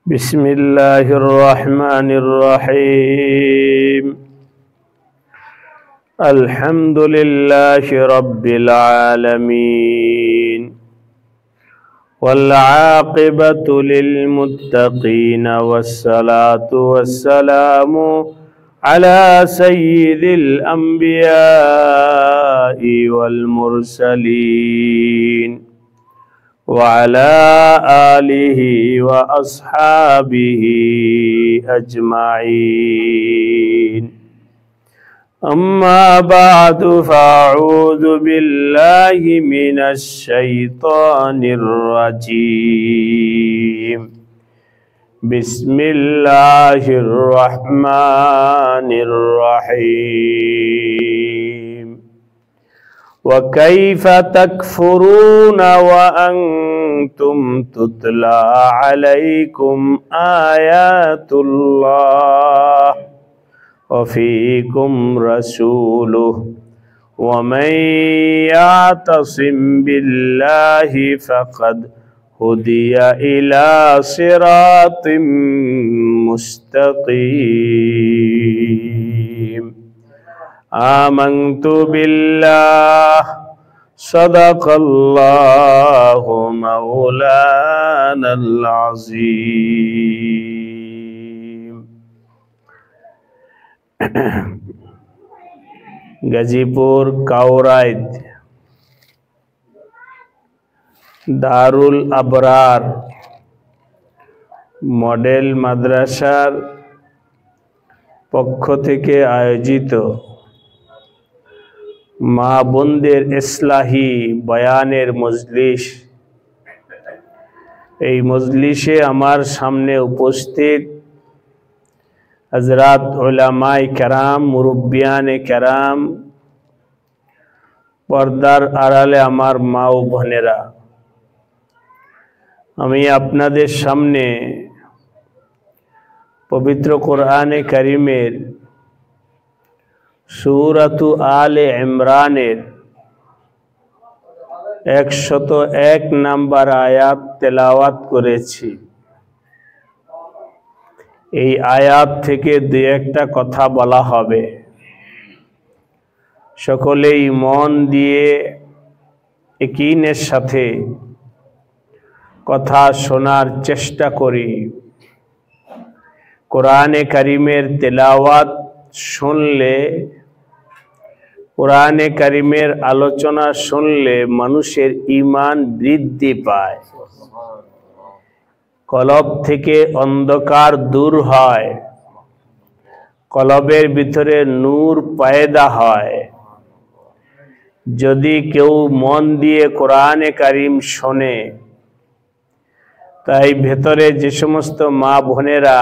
بسم الله الرحمن الرحيم الحمد لله رب العالمين والعاقبة للمتقين والصلاة والسلام على سيد الأنبياء والمرسلين وعلى آله وأصحابه أجمعين أما بعد فأعوذ بالله من الشيطان الرجيم بسم الله الرحمن الرحيم وكيف تكفرون وأنتم تتلى عليكم آيات الله وفيكم رسوله ومن يعتصم بالله فقد هدي إلى صراط مستقيم آمنت بالله صدق الله مولانا العظيم গাজীপুর কাউরাইদ দারুল Abrar model মাদ্রাসার পক্ষ থেকে আয়োজিত মা বোনদের ইসলাহি বয়ানের মজলিস। এই মজলিসে আমার সামনে উপস্থিত হযরত উলামায়ে কেরাম, মুরব্বিয়ানে কেরাম, পর্দার আড়ালে আমার মা ও বোনেরা, আমি আপনাদের সামনে পবিত্র কোরআনে কারিমের সূরাতু আলে ইমরানের 101 নম্বর আয়াত তেলাওয়াত করেছি। এই আয়াত থেকে দুই একটা কথা বলা হবে। সকলেই মন দিয়ে ইয়াকিনের সাথে কথা শোনার চেষ্টা করি। কোরআনে কারিমের তেলাওয়াত শুনলে, কোরআনে কারিমের আলোচনা শুনলে মানুষের ঈমান বৃদ্ধি পায়, কলব থেকে অন্ধকার দূর হয়, কলবের ভিতরে নূর পয়দা হয়। যদি কেউ মন দিয়ে কোরআনে কারিম শোনে, তাই ভেতরে যে সমস্ত মা বোনেরা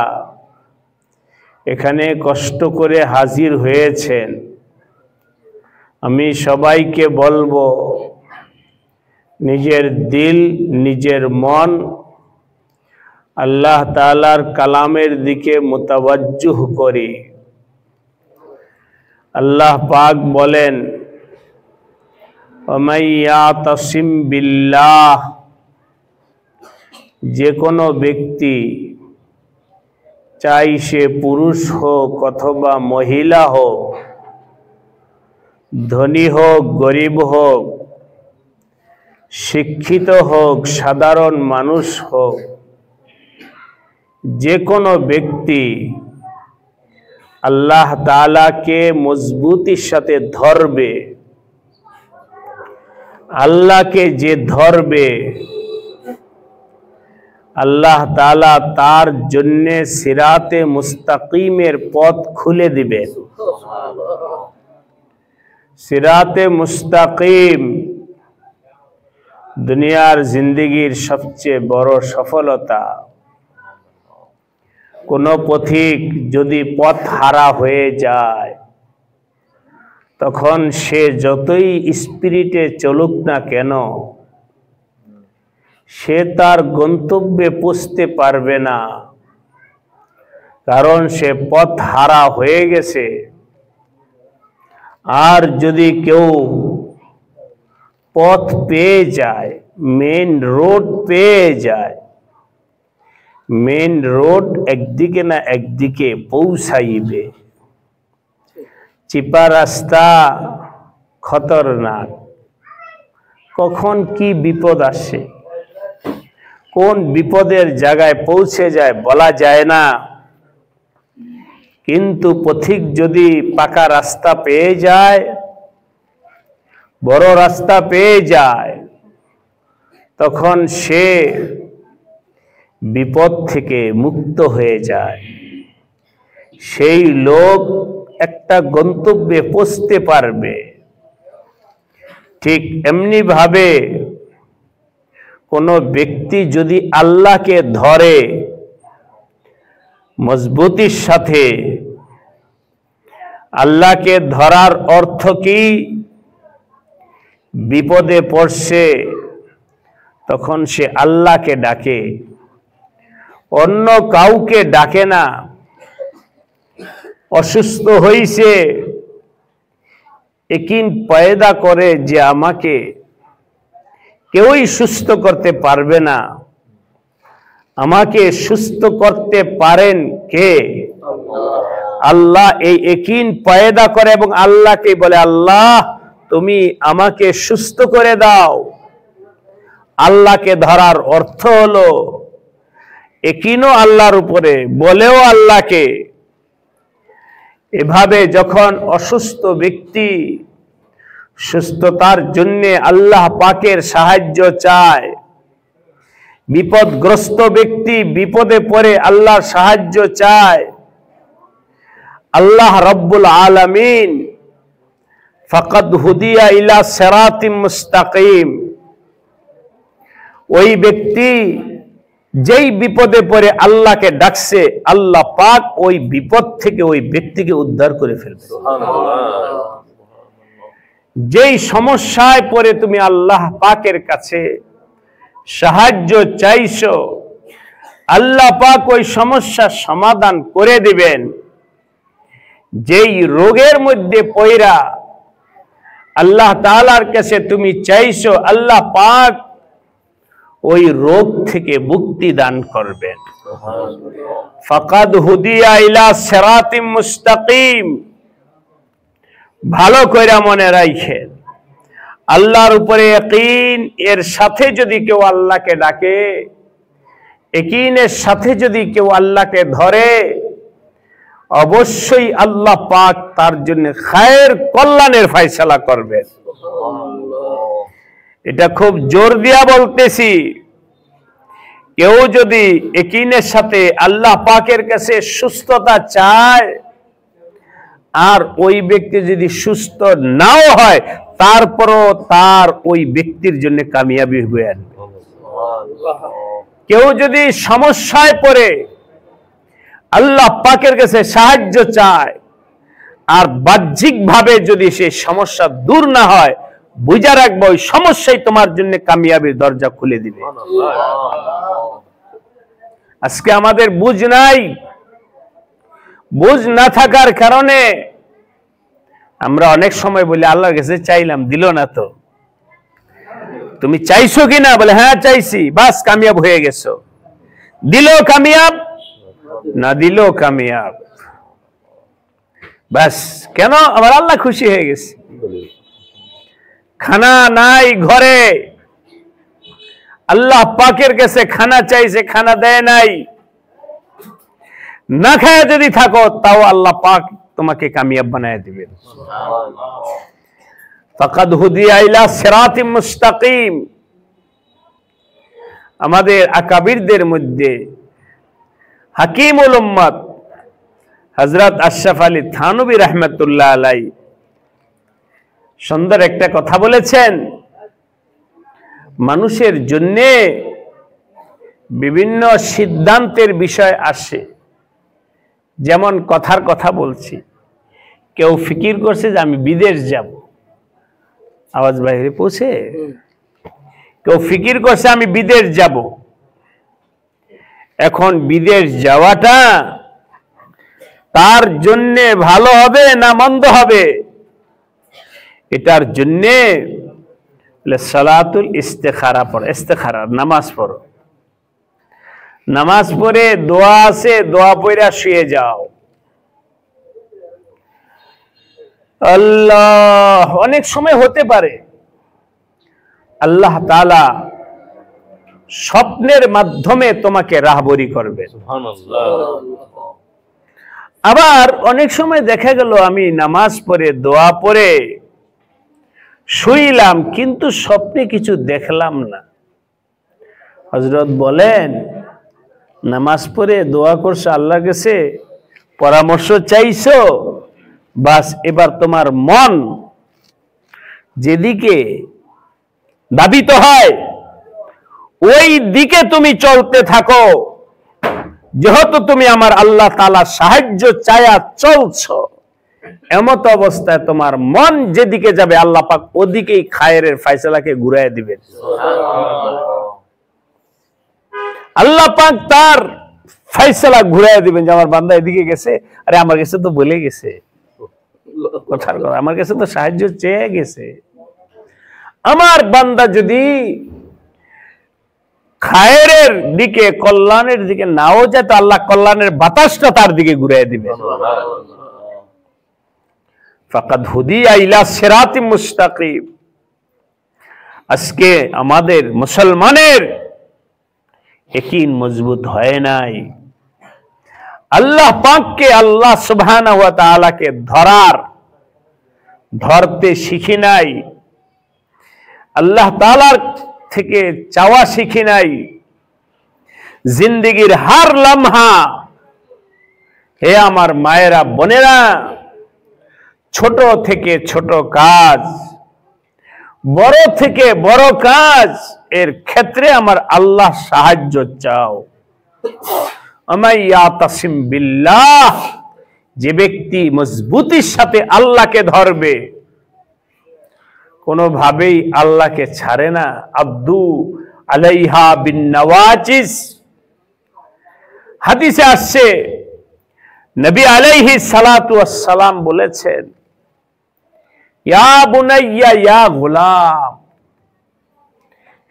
এখানে কষ্ট করে হাজির হয়েছেন, আমি সবাইকে বলবো নিজের দিল, নিজের মন আল্লাহ তাআলার কালামের দিকে মুতাওয়াজ্জুহ করি। আল্লাহ পাক বলেন, ওয়ামান ইয়াতাসিম বিল্লাহ, যে কোনো ব্যক্তি, চাই সে পুরুষ হোক অথবা মহিলা হোক, ধনী হোক গরিব হোক, শিক্ষিত হোক সাধারণ মানুষ হোক, যে কোনো ব্যক্তি আল্লাহ তাআলাকে মজবুতির সাথে ধরবে, আল্লাহকে যে ধরবে, আল্লাহ তাআলা তার জন্য সিরাতে মুস্তাকিমের পথ খুলে দিবে। সিরাতে মুস্তাকিম দুনিয়ার জিন্দেগির সবচেয়ে বড় সফলতা। কোনো পথিক যদি পথ হারা হয়ে যায়, তখন সে যতই স্পিরিটে চলুক না কেন, সে তার গন্তব্যে পৌঁছতে পারবে না, কারণ সে পথ হারা হয়ে গেছে। আর যদি কেউ পথ পেয়ে যায়, মেন রোড পেয়ে যায়, মেন রোড একদিকে না একদিকে পৌঁছাইবে। চিপা রাস্তা খতরনাক, কখন কি বিপদ আসে, কোন বিপদের জায়গায় পৌঁছে যায় বলা যায় না। কিন্তু পথিক যদি পাকা রাস্তা পেয়ে যায়, বড় রাস্তা পেয়ে যায়, তখন সে বিপদ থেকে মুক্ত হয়ে যায়। সেই লোক একটা গন্তব্যে পৌঁছতে পারবে। ঠিক এমনি ভাবে কোনো ব্যক্তি যদি আল্লাহকে ধরে মজবুতির সাথে, আল্লাহকে ধরার অর্থ কি? বিপদে পড়ছে তখন সে আল্লাহকে ডাকে, অন্য কাউকে ডাকে না। অসুস্থ হইছে, একিন পয়দা করে যে আমাকে কেউই সুস্থ করতে পারবে না, আমাকে সুস্থ করতে পারেন কে? আল্লাহ। এই একিন পয়দা করে এবং আল্লাহকে বলে, আল্লাহ তুমি আমাকে সুস্থ করে দাও। আল্লাহকে ধরার অর্থ হলো একিনও আল্লাহর উপরে, বলেও আল্লাহকে। এভাবে যখন অসুস্থ ব্যক্তি সুস্থতার জন্য আল্লাহ পাকের সাহায্য চায়, বিপদগ্রস্ত ব্যক্তি বিপদে পড়ে আল্লাহর সাহায্য চায়, আল্লাহ রব্বুল আলামিন ফাকাদ হুদিয়া ইলা সিরাতিম মুস্তাকিম, ওই ব্যক্তি যেই বিপদে পড়ে আল্লাহকে ডাকছে, আল্লাহ পাক ওই বিপদ থেকে ওই ব্যক্তিকে উদ্ধার করে ফেলবে। যেই সমস্যায় পড়ে তুমি আল্লাহ পাকের কাছে সাহায্য চাইছো, আল্লাহ পাক ওই সমস্যার সমাধান করে দিবেন। যেই রোগের মধ্যে পইরা আল্লাহ তাআলার কাছে তুমি চাইছো, আল্লাহ পাক ওই রোগ থেকে মুক্তি দান করবেন। ফাকাদ হুদিয়া ইলা সিরাতিম মুস্তাকিম। ভালো কইরা মনে রাখেন, আল্লাহর উপরে ইয়াকিন এর সাথে যদি কেউ আল্লাহকে ডাকে, ইয়াকিনের সাথে যদি কেউ আল্লাহকে ধরে, অবশ্যই আল্লাহ পাক তার জন্য খায়ের কল্যাণের ফয়সালা করবেন। এটা খুব জোর দিয়া বলতেছি, কেউ যদি ইয়াকিনের সাথে আল্লাহ পাকের কাছে সুস্থতা চায়, আর ওই ব্যক্তি যদি সুস্থ নাও হয়, তারপরও তার ওই ব্যক্তির জন্য কামিয়াবি হয়ে আনবে। কেউ যদি সমস্যায় পড়ে আল্লাহ পাকের কাছে সাহায্য চায়, আর বাহ্যিকভাবে যদি সেই সমস্যা দূর না হয়, বুঝা রাখবো ওই সমস্যাই তোমার জন্য কামিয়াবির দরজা খুলে দিবে। আজকে আমাদের বুঝ নাই, বুঝ না থাকার কারণে আমরা অনেক সময় বলি আল্লাহর কাছে চাইলাম, দিল না তো। তুমি চাইছো কিনা? বলে হ্যাঁ চাইছি, বাস কামিয়াব হয়ে গেছো। দিল কামিয়াব, না দিল কামিয়াব, বাস। কেন? আমার আল্লাহ খুশি হয়ে গেছে। খানা নাই ঘরে, আল্লাহ পাকের কাছে খানা চাইছে, খানা দেয় নাই। না খায় যদি থাকো, তাও আল্লাহ পাক তোমাকে কামিয়াব বানায় দিবেন। ফাকাদ হুদিয়া ইলা সিরাতিম মুস্তাকিম। আমাদের আকাবিরদের মধ্যে হাকিমুল উম্মত হযরত আশরাফ আলী থানভী রাহমাতুল্লাহ আলাইহি সুন্দর একটা কথা বলেছেন। মানুষের জন্য বিভিন্ন সিদ্ধান্তের বিষয় আসে। যেমন কথার কথা বলছি, কেউ ফিকির করছে যে আমি বিদেশ যাব, আওয়াজ বাইরে পৌঁছে। কেউ ফিকির করছে আমি বিদেশ যাব। এখন বিদেশ যাওয়াটা তার জন্য ভালো হবে না মন্দ হবে, এটার জন্য সালাতুল ইস্তেখারা পড়ো, ইস্তেখারা নামাজ পড়ো। নামাজ পড়ে দোয়া আছে, দোয়া পড়া শুয়ে যাও। আল্লাহ, অনেক সময় হতে পারে আল্লাহ তাআলা স্বপ্নের মাধ্যমে তোমাকে রাহবরি করবে। আবার অনেক সময় দেখা গেল আমি নামাজ পড়ে দোয়া পড়ে শুইলাম, কিন্তু স্বপ্নে কিছু দেখলাম না। হযরত বলেন, নামাজ পড়ে দোয়া করছো, আল্লাহর কাছে পরামর্শ চাইছো, বাস এবার তোমার মন যেদিকে ধাবিত হয় ওই দিকে তুমি চলতে থাকো। যেহেতু তুমি আমার আল্লাহ তাআলার সাহায্য চায়া চলছো, এমত অবস্থায় তোমার মন যেদিকে যাবে আল্লাহ পাক ওদিকেই খায়েরের ফয়সালাকে ঘুরায় দিবেন। আল্লাহ পাক তার ফয়সালা ঘুরায় দিবেন যে আমার বান্দা এদিকে গেছে, আরে আমার কাছে তো বলে গেছে, কথার কথা, আমার কাছে তো সাহায্য চেয়ে গেছে। আমার বান্দা যদি খায়েরের দিকে, কল্যাণের দিকে নাও যায়, তো আল্লাহ কল্যাণের বাতাসটা তার দিকে ঘুরাই দিবে। ফাকাদ হুদিয়া ইলা সিরাতিম মুস্তাকিম। আজকে আমাদের মুসলমানের ইয়াকিন মজবুত হয় নাই, আল্লাহ পাককে, আল্লাহ সুবহানাহু ওয়া তাআলাকে ধরতে শিখি নাই, আল্লাহ তাআলার থেকে চাওয়া শিখি নাই। জিন্দেগির হার লম্হা, হে আমার মায়েরা বোনেরা, ছোট থেকে ছোট কাজ, বড় থেকে বড় কাজ, এর ক্ষেত্রে আমার আল্লাহ সাহায্য চাও। আমাইয়াতাসিম বিল্লাহ, যে ব্যক্তি মজবুতির সাথে আল্লাহকে ধরবে, কোনোভাবেই আল্লাহকে ছাড়ে না। আব্দু আলাইহা বিন নওয়াজিস, হাদিসে আসছে নবী আলাইহিস সালাতু ওয়াস সালাম বলেছেন, ইয়া বুনাইয়া ইয়া গোলাম,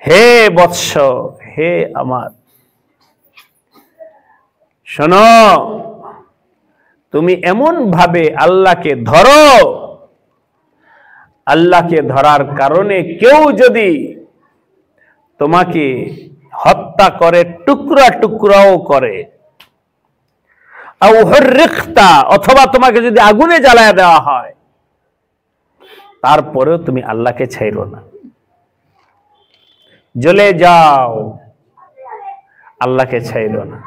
হে বৎস, হে আমার, শোনো, তুমি এমন ভাবে আল্লাহকে ধরো, আল্লাহকে ধরার কারণে কেউ যদি তোমাকে হত্যা করে, টুকরা টুকরাও করে, আও হুররিকতা, অথবা তোমাকে যদি আগুনে জ্বালায় দেওয়া হয়, তারপরেও তুমি আল্লাহকে ছাইরো না। জ্বলে যাও, আল্লাহকে ছাইরো না।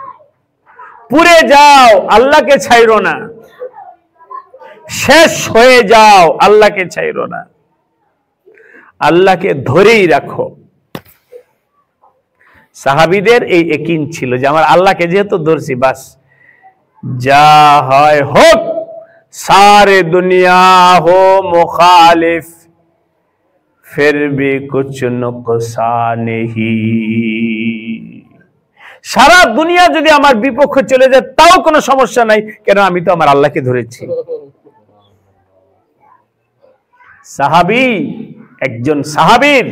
পুড়ে যাও, আল্লাহকে ছাইরো না। শেষ হয়ে যাও, আল্লাহকে ছাইরো না। আল্লাহকে ধরেই রাখো। সাহাবীদের এই ইয়াকিন ছিল যে আমার আল্লাহকে যেহেতু ধরছি, বাস যা হয় হোক, सारे दुनिया हो मुखालिफ फिर भी कुछ नुकसान नहीं। সারা দুনিয়া যদি আমার বিপক্ষে চলে যায় তাও কোনো সমস্যা নাই, কেন আমি তো আমার আল্লাহকে ধরেছি। সাহাবী, একজন সাহাবীর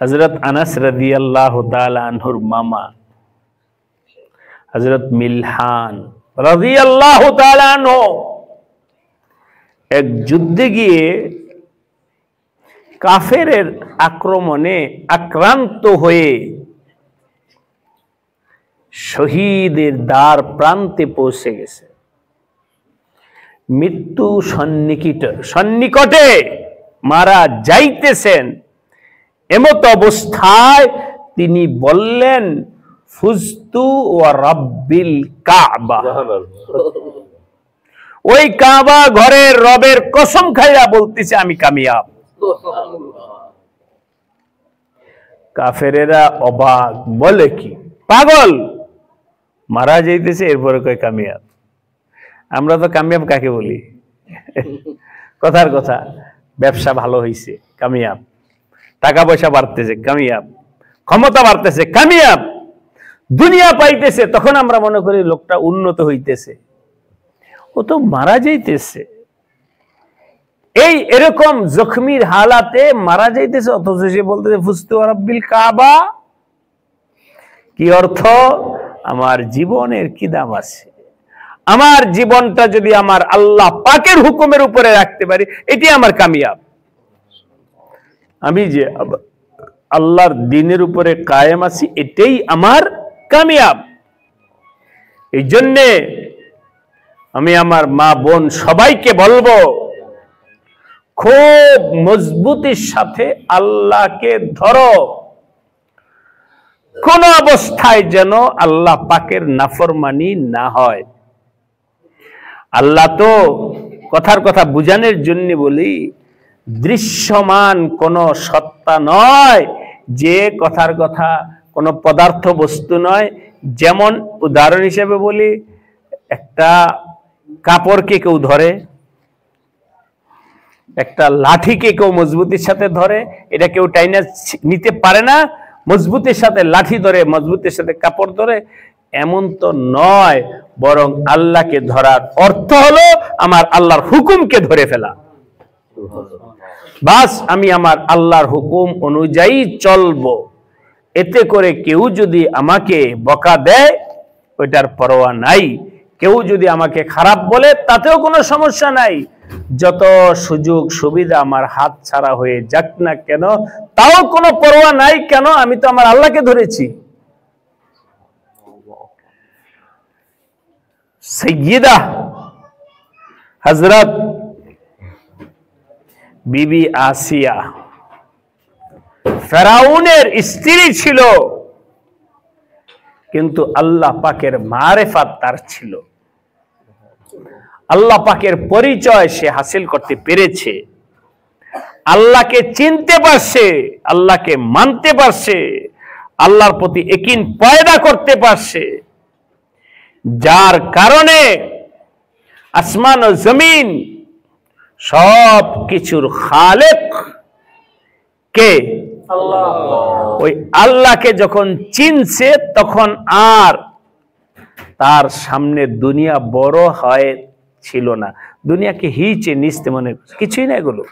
হযরত আনাস রাদিয়াল্লাহু তাআলা আনহুর মামা হযরত মিলহান রাদিয়াল্লাহু তাআলা আনহু এক যুদ্ধে গিয়ে কাফেরের আক্রমণে আক্রান্ত হয়ে শহীদের দ্বার প্রান্তে পৌঁছে গেছে। মৃত্যু সন্নিকটে মারা যাইতেছেন, এমত অবস্থায় তিনি বললেন, ফুজতু ওয়া রাব্বিল কাবা, ওই কাবা ঘরের রবের কসম খাইয়া বলতেছে আমি কামিয়াব। কাফেরেরা অবাক, বলে কি পাগল, মারা যাইতেছে এরপরে কয় কামিয়াব। আমরা তো কামিয়াব কাকে বলি? কথার কথা, ব্যবসা ভালো হইছে কামিয়াব, টাকা পয়সা বাড়তেছে কামিয়াব, ক্ষমতা বাড়তেছে কামিয়াব, দুনিয়া পাইতেছে, তখন আমরা মনে করি লোকটা উন্নত হইতেছে। ও তো মারা যাইতেছে, এই এরকম জখমির হালাতে মারা যাইতেছে, অথচ সে বলতেছে ফুস্তু রাব্বিল কাবা। কি অর্থ? আমার জীবনের কি দাম আছে? আমার জীবনটা যদি আমার আল্লাহ পাকের হুকুমের উপরে রাখতে পারি, এটি আমার কামিয়াব। আমি যে আল্লাহর দ্বীনের উপরে কায়েম আছি, এটাই আমার কামিয়াব। এই জন্যে আমি আমার মা বোন সবাইকে বলবো, খুব মজবুতির সাথে আল্লাহকে ধরো। কোন অবস্থায় যেন আল্লাহ পাকের নাফরমানি না হয়। আল্লাহ তো কথার কথা বুঝানোর জন্য বলি, দৃশ্যমান কোন সত্তা নয়, যে কথার কথা কোন পদার্থ বস্তু নয়। যেমন উদাহরণ হিসেবে বলি, একটা কাপড়কে কেউ ধরে, একটা লাঠিকে কেউ মজবুতির সাথে ধরে, এটা কেউ টাইনা নিতে পারে না। মজবুতির সাথে লাঠি ধরে, মজবুতির সাথে কাপড় ধরে, এমন তো নয়। বরং আল্লাহকে ধরার অর্থ হলো আমার আল্লাহর হুকুমকে ধরে ফেলা। বাস আমি আমার আল্লাহর হুকুম অনুযায়ী চলবো। এতে করে কেউ যদি আমাকে বকা দেয়, ওইটার পরোয়া নাই। কেউ যদি আমাকে খারাপ বলে, তাতেও কোনো সমস্যা নাই। যত সুযোগ সুবিধা আমার হাত ছাড়া হয়ে যাক না কেন, তাও কোনো পরোয়া নাই। কেন? আমি তো আমার আল্লাহকে ধরেছি। সাইয়্যিদা হযরত বিবি আসিয়া ফেরাউনের স্ত্রী ছিল, কিন্তু আল্লাহ পাকের মারেফাত তার ছিল। আল্লাহ পাকের পরিচয় সে হাসিল করতে পেরেছে, আল্লাহকে চিনতে পারছে, আল্লাহকে মানতে পারছে, আল্লাহর প্রতি ইয়াকিন পয়দা করতে পারছে, যার কারণে আসমান ও জমিন সব কিছুর খালেক কে? আল্লাহ। ওই আল্লাহকে যখন চিনছে, তখন আর তার সামনে দুনিয়া বড় হয় ছিল না। দুনিয়াকে হিচে নিচতে মনে কিছুই না এগুলো।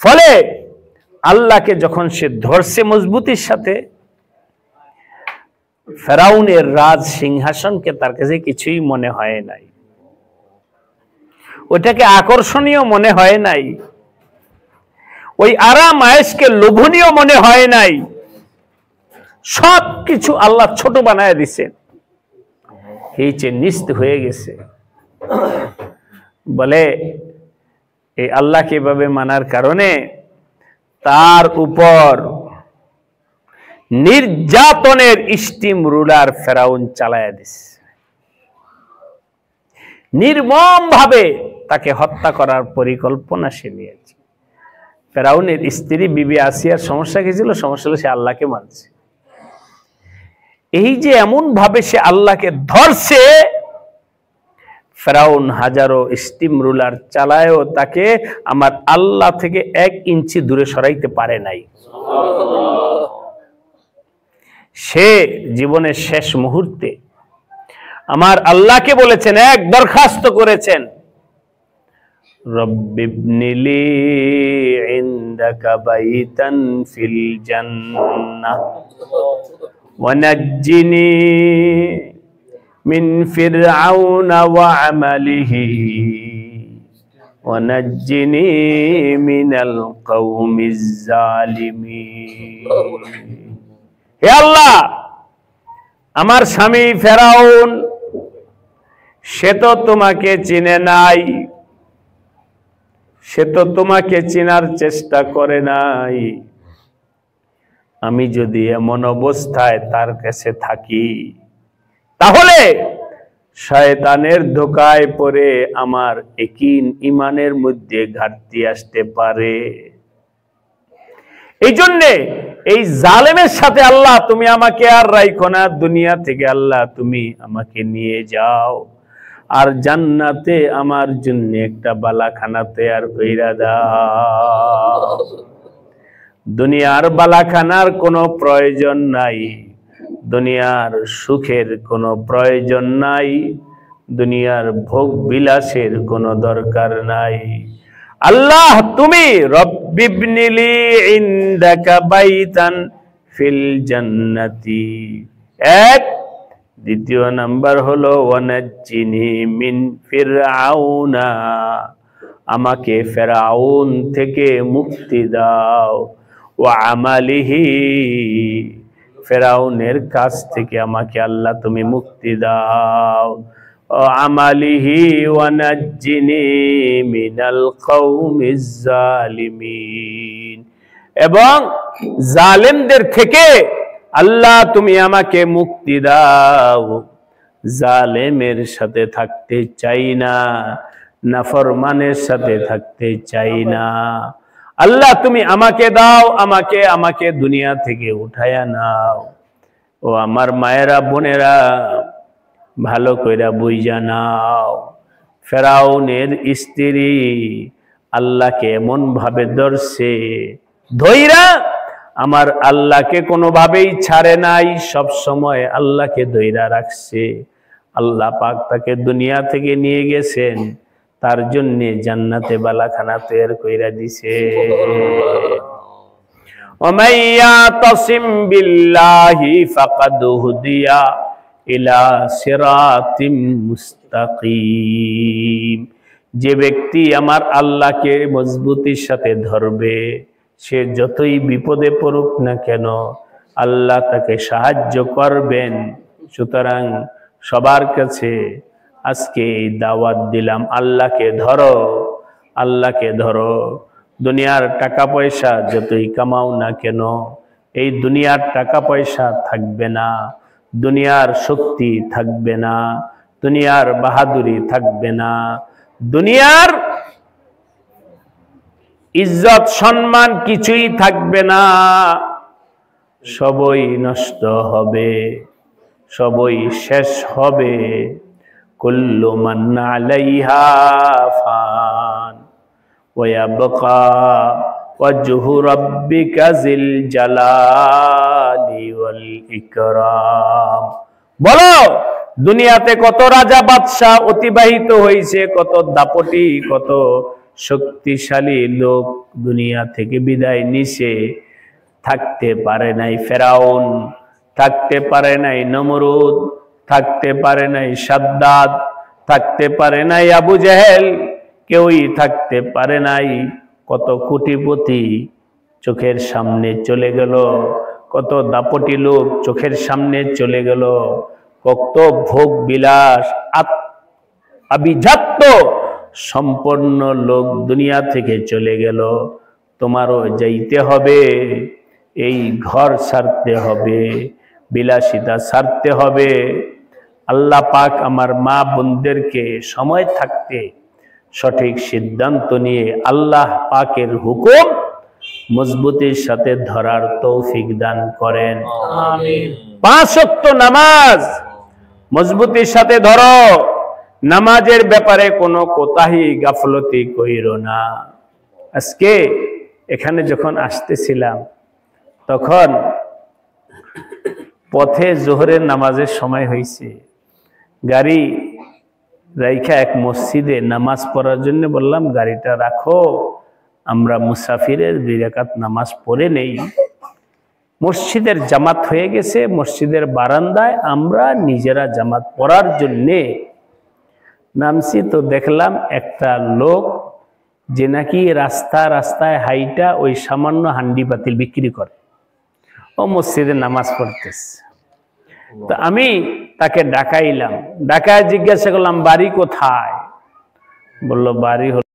ফলে আল্লাহকে যখন সে ধরছে মজবুতির সাথে, ফেরাউনের রাজ সিংহাসনকে তার কাছে কিছুই মনে হয় নাই, ওটাকে আকর্ষণীয় মনে হয় নাই, ওই আরাম আয়েশকে লোভনীয় মনে হয় নাই। সবকিছু আল্লাহ ছোট বানায় দিছে, হিচে নিস্তে হয়ে গেছে। বলে এই আল্লাহকে এভাবে মানার কারণে তার উপর নির্যাতনের স্টিম রুলার ফেরাউন চালায়া দিছে। নির্মম ভাবে তাকে হত্যা করার পরিকল্পনা সে নিয়েছে। ফেরাউনের স্ত্রী বিবি আসিয়ার সমস্যা কি ছিল? সমস্যা হলো সে আল্লাহকে মানছে। এই যে এমন ভাবে সে আল্লাহকে ধরছে, ফেরাউন হাজারো স্টিম রুলার চালায়ও তাকে আমার আল্লাহ থেকে 1 ইঞ্চি দূরে সরাইতে পারে নাই। সে জীবনের শেষ মুহূর্তে আমার আল্লাহকে বলেছেন, এক দরখাস্ত করেছেন, রব্বিবনিলি ইনদাকা বাইতান ফিল জান্নাহ ওয়া নাজ্জিনি মিন ফিরআউনা ওয়া আমালিহি ওয়া নাজ্জিনি মিনাল কওমিজ জালিমিন। হে আল্লাহ, আমার স্বামী ফেরাউন সে তো তোমাকে চিনে নাই, সে তো তোমাকে চিনার চেষ্টা করে নাই। আমি যদি এমন অবস্থায় তার কাছে থাকি, তাহলে শয়তানের ধোঁকায় পড়ে আমার ইয়াকিন ঈমানের মধ্যে ঘাটতি আসতে পারে। এই জন্যে এই জালেমের সাথে আল্লাহ তুমি আমাকে আর রাখো না, দুনিয়া থেকে আল্লাহ তুমি আমাকে নিয়ে যাও, আর জান্নাতে আমার জন্য একটা বালাখানা তৈরি কইরা দাও। দুনিয়ার বালাখানার কোনো প্রয়োজন নাই, দুনিয়ার সুখের কোনো প্রয়োজন নাই, দুনিয়ার ভোগ বিলাসের কোনো দরকার নাই। আল্লাহ তুমি রব্বিবনিলি ইনদাকা বাইতান ফিল জান্নাতি, এক। দ্বিতীয় নাম্বার হলো ওয়ানাজ্জিনি মিন ফিরআউনা, আমাকে ফেরাউন থেকে মুক্তি দাও, ওয়া আমালিহি, ফেরাউনের কাছ থেকে আমাকে আল্লাহ তুমি মুক্তি দাও, ও আমালিহি ওয়ানাজ্জিনি মিনাল কওমিজ জালিমিন, এবং জালেমদের থেকে আল্লাহ তুমি আমাকে মুক্তি দাও। জালেমের সাথে থাকতে চাই না, নাফরমানের সাথে থাকতে চাই না। আল্লাহ তুমি আমাকে দাও, আমাকে দুনিয়া থেকে উঠায়া নাও। ও আমার মায়েরা বোনেরা, ভালো কইরা বুঝা নাও, ফেরাউনের স্ত্রী আল্লাহকে এমন ভাবে ধরছে, ধইরা আমার আল্লাহকে কোনোভাবেই ছাড়ে নাই, সব সময় আল্লাহকে ধইরা রাখছে। আল্লাহ পাক তাকে দুনিয়া থেকে নিয়ে গেছেন, তার জন্য জান্নাতে বালাখানা তৈরি কইরা দিছে। ومن يعتصم بالله فقد هدي إلى صراط মুস্তাকিম, যে ব্যক্তি আমার আল্লাহকে মজবুতির সাথে ধরবে, সে যতই বিপদে পড়ুক না কেন আল্লাহ তাকে সাহায্য করবেন। সুতরাং সবার কাছে আজকে এই দাওয়াত দিলাম, আল্লাহকে ধরো, আল্লাহকে ধরো। দুনিয়ার টাকা পয়সা যতই কামাও না কেন, এই দুনিয়ার টাকা পয়সা থাকবে না, দুনিয়ার শক্তি থাকবে না, দুনিয়ার বাহাদুরি থাকবে না, দুনিয়ার ইজ্জত সম্মান কিছুই থাকবে না, সবই নষ্ট হবে, সবই শেষ হবে। কুল্লু মান আলাইহা ফান ওয়ায়াবকা ওয়াজহু রাব্বিকা যিল জালালি ওয়াল ইকরাম। বলো, দুনিয়াতে কত রাজা বাদশাহ অতিবাহিত হয়েছে, কত দাপটি, কত শক্তিশালী লোক দুনিয়া থেকে বিদায় নিছে, থাকতে পারে নাই ফেরাউন, থাকতে পারে নাই নমরুদ, থাকতে পারে নাই সাদ্দাদ, থাকতে পারে নাই আবু জেহেল, কেউই থাকতে পারে নাই। কত কোটিপতি চোখের সামনে চলে গেল, কত দাপটি লোক চোখের সামনে চলে গেল, কত ভোগ বিলাস আভিজাত্য সম্পন্ন লোক দুনিয়া থেকে চলে গেল। তোমারও যাইতে হবে, এই ঘর ছাড়তে হবে, বিলাসিতা ছাড়তে হবে। আল্লাহ পাক আমার মা বোনদেরকে সময় থাকতে সঠিক সিদ্ধান্ত নিয়ে আল্লাহ পাকের হুকুম মজবুতির সাথে ধরার তৌফিক দান করেন। আমিন। 5 ওয়াক্ত নামাজ মজবুতির সাথে ধরো, নামাজের ব্যাপারে কোনো কোতাহি গাফলতি কইরো না। আজকে এখানে যখন আসতেছিলাম তখন পথে জোহরের নামাজের সময় হয়েছে, গাড়ি রাইখা এক মসজিদে নামাজ পড়ার জন্য বললাম গাড়িটা রাখো, আমরা মুসাফিরের 2 রাকাত নামাজ পড়ে নেই। মসজিদের জামাত হয়ে গেছে, মসজিদের বারান্দায় আমরা নিজেরা জামাত পড়ার জন্যে নামছি। তো দেখলাম একটা লোক যে নাকি রাস্তায় হাইটা ওই সামান্য হান্ডি পাতিল বিক্রি করে, ও মসজিদে নামাজ পড়তেছে। তো আমি তাকে ডাকাইলাম, ডাকায় জিজ্ঞাসা করলাম বাড়ি কোথায়? বলল বাড়ি হলো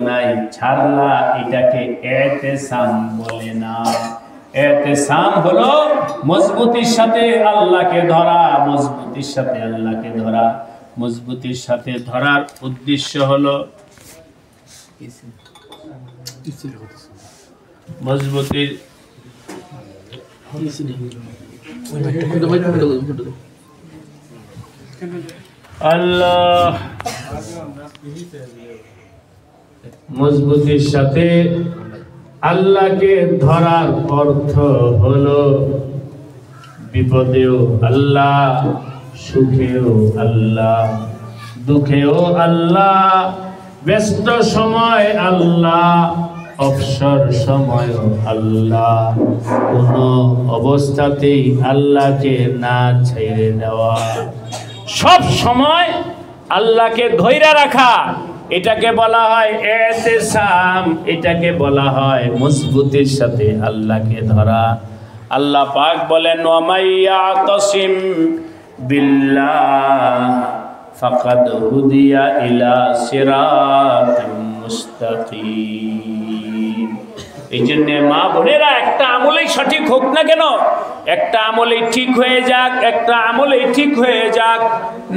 নাই ছাড়লা, এটাকে ইতিসাম বলে না। ইতিসাম হলো মজবুতির সাথে আল্লাহকে ধরা, মজবুতির সাথে আল্লাহকে ধরা। মজবুতির সাথে ধরার উদ্দেশ্য হলো মজবুতির আল্লাহ মজবুতির সাথে আল্লাহকে ধরার অর্থ হলো বিপদেও আল্লাহ, সুখেও আল্লাহ, দুঃখেও আল্লাহ, ব্যস্ত সময় আল্লাহ, অবসর সময় আল্লাহ। কোন অবস্থাতেই আল্লাহকে না ছেড়ে দেওয়া, সব সময় আল্লাহকে ধইরা রাখা, এটাকে বলা হয় ইতিসাম, এটাকে বলা হয় মজবুতির সাথে আল্লাহকে ধরা। আল্লাহ পাক বলেন ওয়া মাইয়াতাসিম বিল্লাহ ফাকাদ হুদিয়া ইলা সিরাতিম মুস্তাকিম। এই জন্য মা বোনেরা, একটা আমলেই সঠিক হোক না কেন, একটা আমলেই ঠিক হয়ে যাক, একটা আমলেই ঠিক হয়ে যাক।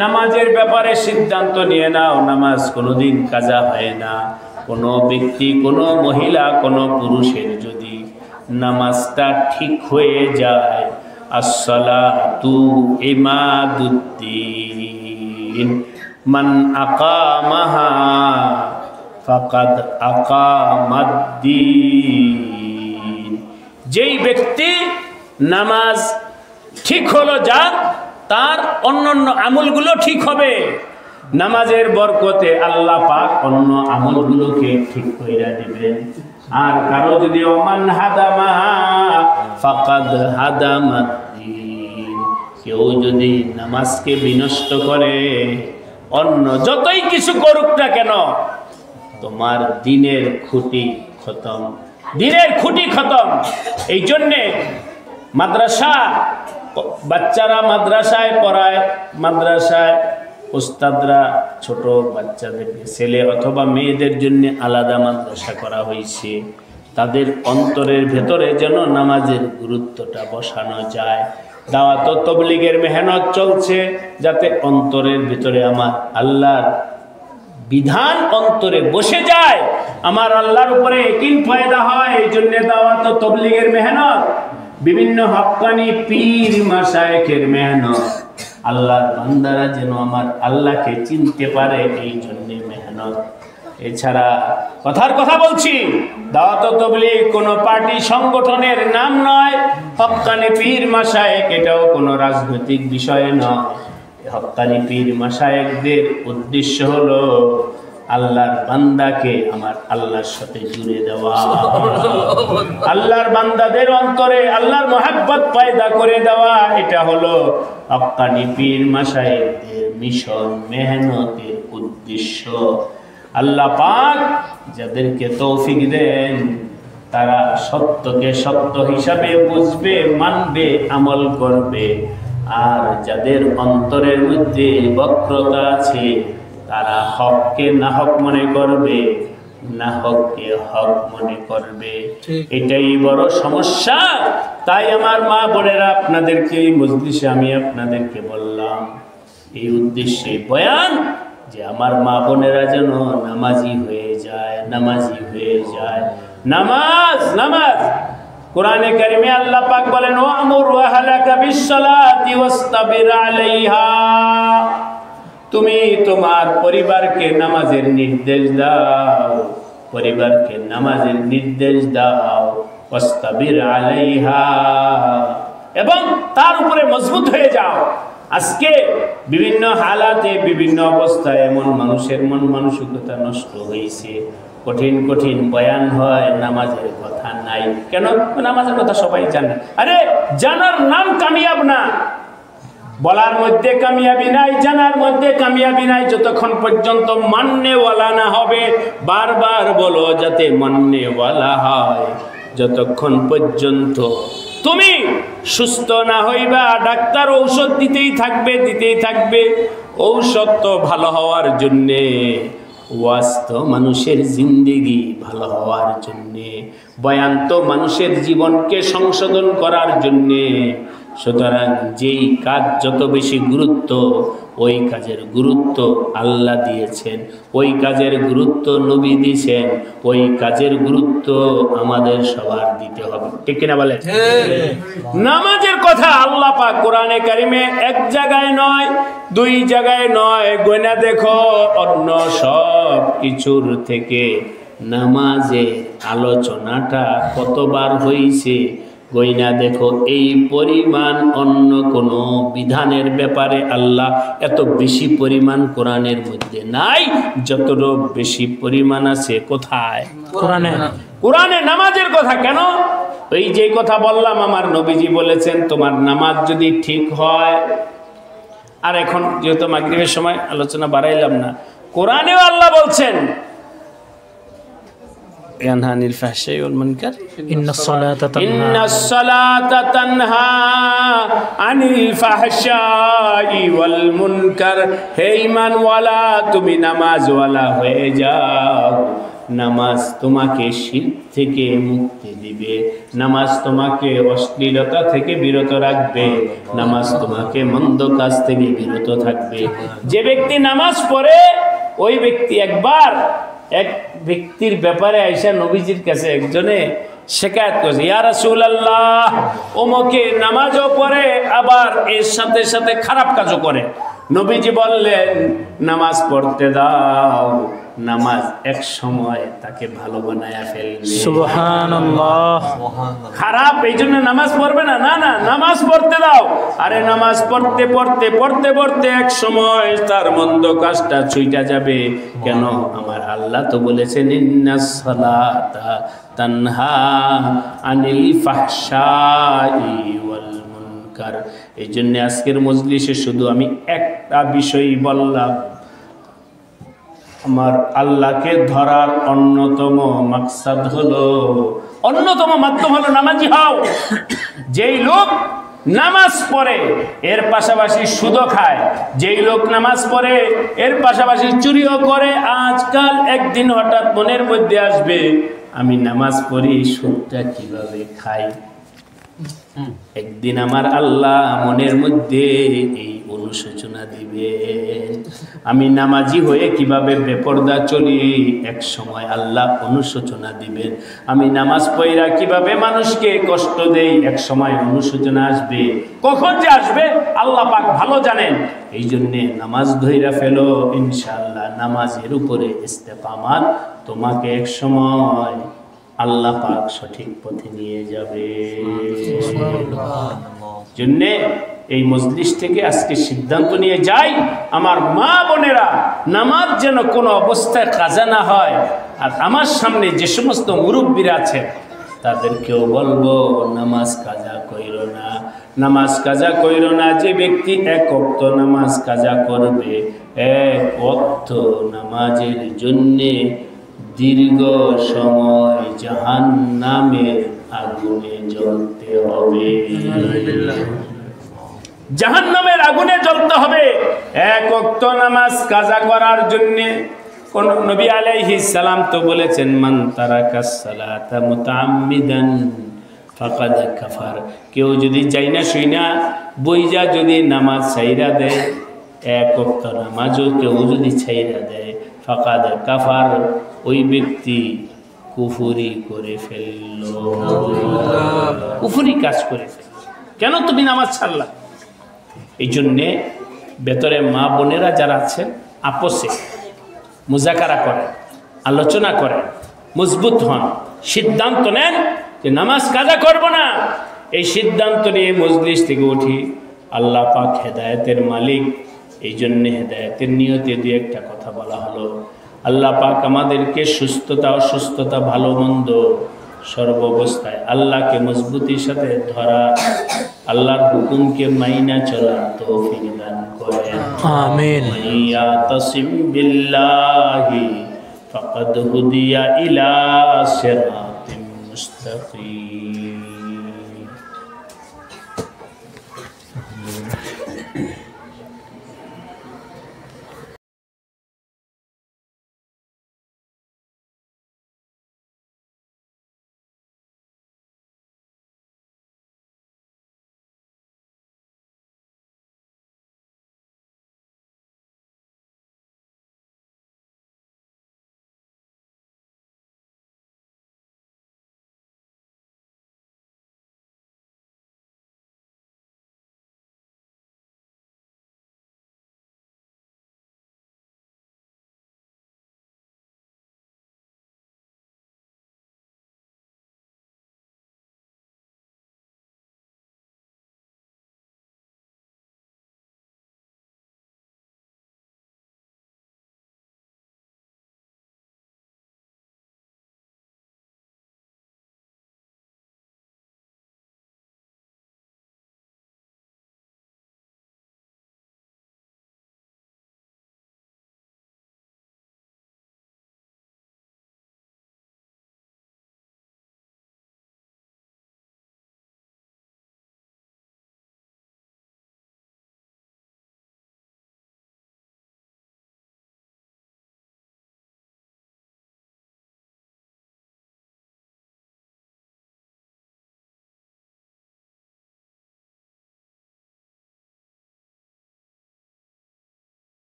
নামাজের ব্যাপারে সিদ্ধান্ত নিয়ে নাও, নামাজ কোনোদিন কাজা হয় না। কোনো ব্যক্তি, কোনো মহিলা, কোনো পুরুষের যদি নামাজটা ঠিক হয়ে যায়, আসসালাতু ইমাদুদ্দিন মান আকামাহা ফাকাদ আকামাদ্দিন। যেই ব্যক্তি নামাজ ঠিক হলো যাক, তার অন্যান্য আমলগুলো ঠিক হবে। নামাজের বরকতে আল্লাহ পাক অন্য আমলগুলোকে ঠিক কইরা দিবেন। আর কারো যদি ওমান হাদামা ফাকাদ হাদামাদ্দিন, কেউ যদি নামাজকে বিনষ্ট করে, অন্য যতই কিছু করুক না কেন, তোমার দিনের খুঁটি খতম, দিনের খুঁটি খতম। এই জন্যে মাদ্রাসা, বাচ্চারা মাদ্রাসায় পড়ায়, মাদ্রাসায় উস্তাদরা ছোট বাচ্চাদেরকে, ছেলে অথবা মেয়েদের জন্য আলাদা মাদ্রাসা করা হয়েছে। তাদের অন্তরের ভেতরে যেন নামাজের গুরুত্বটা বসানো যায়। দাওয়াত ও তাবলীগের মেহনত চলছে, যাতে অন্তরের ভিতরে আমার আল্লাহর বিধান অন্তরে বসে যায়, আমার আল্লাহর উপরে ইয়াকিন পয়দা হয়। এই জন্য দাওয়াত ও তাবলীগের মেহনত, বিভিন্ন হক্কানি পীর মাশায়েখের মেহনত, আল্লাহর বান্দারা যেন আমার আল্লাহকে চিনতে পারে, এই জন্য মেহনত। এছাড়া কথার কথা বলছি, দাওয়াত ও তাবলীগ কোনো পার্টি সংগঠনের নাম নয়, হক্কানি পীর মাশায়েখ এটাও কোনো রাজনৈতিক বিষয় নয়। হক্কানি পীর মাশায়েখদের উদ্দেশ্য হলো আল্লাহর বান্দাকে আমার আল্লাহর সাথে জুড়ে দেওয়া, আল্লাহর বান্দাদের অন্তরে আল্লাহর মহব্বত পয়দা করে দেওয়া। এটা হলো হক্কানি পীর মাশায়েখদের মিশন, মেহনতের উদ্দেশ্য। আল্লাহ পাক যাদেরকে তৌফিক দেন, তারা সত্যকে সত্য হিসাবে বুঝবে, মানবে, আমল করবে। আর যাদের অন্তরের মধ্যে বক্রতা আছে, তারা হককে না হক মনে করবে, না হককে হক মনে করবে। এটাই বড় সমস্যা। তাই আমার মা বোনেরা, আপনাদেরকে এই মজলিসে আমি আপনাদেরকে বললাম, এই উদ্দেশ্যে বয়ান, যে আমার মা বোনেরা যেন নামাজি হয়ে যায়, নামাজি হয়ে যায়। নামাজ, নামাজ কোরআনে কারিমে আল্লাহ পাক বলেন ওয়ামুর আহলাকা বিসসালাতি ওয়াসতাবির আলাইহা, তুমি তোমার পরিবারকে নামাজের নির্দেশ দাও, পরিবারকে নামাজের নির্দেশ দাও, ওয়াসতাবির আলাইহা, এবং তার উপরে মজবুত হয়ে যাও। আজকে বিভিন্ন হালাতে, বিভিন্ন অবস্থায় এমন মানুষের মন মানসিকতা নষ্ট হয়েছে, কঠিন কঠিন বয়ান হয়, নামাজের কথা নাই। কেন? নামাজের কথা সবাই জানে। আরে জানার নাম কামিয়াব না, বলার মধ্যে কামিয়াবি নাই, জানার মধ্যে কামিয়াবি নাই। যতক্ষণ পর্যন্ত মাননেওয়ালা না হবে, বারবার বলো যাতে মাননেওয়ালা হয়, যতক্ষণ পর্যন্ত তুমি সুস্থ না হইবা, ডাক্তার ঔষধ দিতেই থাকবে, দিতেই থাকবে। ঔষধ তো ভালো হওয়ার জন্যে, ওয়াজ তো মানুষের জিন্দেগি ভালো হওয়ার জন্যে, বয়ান তো মানুষের জীবনকে সংশোধন করার জন্যে। সুতরাং যেই কাজ যত বেশি গুরুত্ব, ওই কাজের গুরুত্ব আল্লাহ দিয়েছেন, ওই কাজের গুরুত্ব নবী দিয়েছেন, ওই কাজের গুরুত্ব আমাদের সবার দিতে হবে। ঠিক কিনা বলে? নামাজের কথা আল্লাহ পাক কোরআনে কারিমে এক জায়গায় নয়, দুই জায়গায় নয়, গোনা দেখো অন্য সব কিছুর থেকে নামাজের আলোচনাটা কতবার হয়েছে গইনা দেখো। এই পরিমাণ অন্য কোনো বিধানের ব্যাপারে আল্লাহ এত বেশি পরিমাণ কোরআনের মধ্যে নাই, যতটা বেশি পরিমাণ আছে কোথায়? কোরআনে। কোরআনে নামাজের কথা কেন? ওই যে কথা বললাম, আমার নবীজি বলেছেন তোমার নামাজ যদি ঠিক হয়। আর এখন যেহেতু মাগরিবের সময় আলোচনা বাড়াইলাম না, কোরআনেও আল্লাহ বলছেন ينهى عن الفحشاء والمنكر إن الصلاة تنهى عن الفحشاء والمنكر। হে ঈমানওয়ালা, তুমি নামাজওয়ালা হয়ে যাও। নামাজ তোমাকে শিরক থেকে মুক্তি দিবে, নামাজ তোমাকে অশ্লীলতা থেকে বিরত রাখবে, নামাজ তোমাকে মন্দ কাজ থেকে বিরত থাকবে। যে ব্যক্তি নামাজ পড়ে ওই ব্যক্তি একবার এক ব্যক্তির ব্যাপারে আয়েশা নবীজির কাছে একজনে শিকায়ত করেছে, ইয়া রাসূলুল্লাহ, ওমকে নামাজও পড়ে আবার এর সাথে সাথে খারাপ কাজও করে। নবীজি বললেন নামাজ পড়তে দাও, নামাজ এক সময় তাকে ভালো বানায়া ফেলবে। সুবহানাল্লাহ। খারাপ এই জন্য নামাজ পড়বে না, না না, নামাজ পড়তে দাও। আরে নামাজ পড়তে পড়তে পড়তে পড়তে এক সময় তার মন্দ কাজটা ছুইটা যাবে। কেন? আমার আল্লাহ তো বলেছেন ইন্নাস সালাতা তানহা আনিল ফাহশাই ওয়াল মুনকার। এই জন্য আজকের মজলিসে শুধু আমি একটা বিষয় বললাম, আমার আল্লাহকে ধরার অন্যতম মাকসাদ হলো, অন্যতম মাধ্যম হলো নামাজি হও। যেই লোক নামাজ পড়ে এর পাশাপাশি সুদও খায়, যেই লোক নামাজ পড়ে এর পাশাপাশি চুরিও করে, আজকাল একদিন হঠাৎ মনের মধ্যে আসবে আমি নামাজ পড়ি, সুদটা কিভাবে খাই। একদিন আমার আল্লাহ মনের মধ্যে এই অনুশোচনা দিবেন, আমি নামাজি হয়ে কিভাবে বেপরদা চলি, এক সময় আল্লাহ অনুশোচনা দিবেন। আমি নামাজ পড়া কিভাবে মানুষকে কষ্ট দেই, এক সময় অনুশোচনা আসবে। কখন যে আসবে আল্লাহ পাক ভালো জানেন। এই জন্যে নামাজ ধইরা ফেলো, ইনশাআল্লাহ নামাজের উপরে ইস্তেকামাত তোমাকে এক সময় আল্লাহ পাক সঠিক পথে নিয়ে যাবে। জন্যে এই মজলিস থেকে আজকে সিদ্ধান্ত নিয়ে যাই, আমার মা বোনেরা নামাজ যেন কোনো অবস্থায় কাজা না হয়। আর আমার সামনে যে সমস্ত মুরব্বীরা আছেন তাদেরকেও বলবো নামাজ কাজা কইরো না, নামাজ কাজা কইরো না। যে ব্যক্তি এক ওয়াক্ত নামাজ কাজা করবে, এক ওয়াক্ত নামাজের জন্যে দীর্ঘ সময় জাহান্নামের আগুনে জ্বলতে হবে, জাহান্নামের আগুনে জ্বলতে হবে এক ওয়াক্ত নামাজ কাজা করার জন্য। কোন নবী আলাইহিস সালাম তো বলেছেন মান তারাকাস সালাতা মুতাআম্মিদান ফাকাদ কাফার। কেউ যদি যাইনা শুইনা বইজা যদি নামাজ ছাইরা দেয়, এক ওয়াক্ত নামাজও কেউ যদি ছাইরা দেয়, ফাকাদ কাফার, ওই ব্যক্তি কুফরি করে ফেলল, কুফরি কাজ করে ফেলল। কেন তুমি নামাজ ছাড়লা? এই জন্যে ভেতরে মা বোনেরা যারা আছেন আপসে মুজাকারা করেন, আলোচনা করেন, মজবুত হন, সিদ্ধান্ত নেন যে নামাজ কাজা করব না। এই সিদ্ধান্ত নিয়ে মজলিস থেকে উঠি। আল্লাহ পাক হেদায়েতের মালিক, এই জন্যে হেদায়েতের নিয়তে দিয়ে একটা কথা বলা হলো। আল্লাহ পাক আমাদেরকে সুস্থতা অসুস্থতা ভালো মন্দ সর্বাবস্থায় আল্লাহকে মজবুতির সাথে ধরা, আল্লাহর হুকুমকে মাইনা চলার তৌফিক দান করেন। আমিন। ইয়া তাসিম বিল্লাহি ফাকাদ হুদিয়া ইলা সিরাতিম মুস্তাকিম।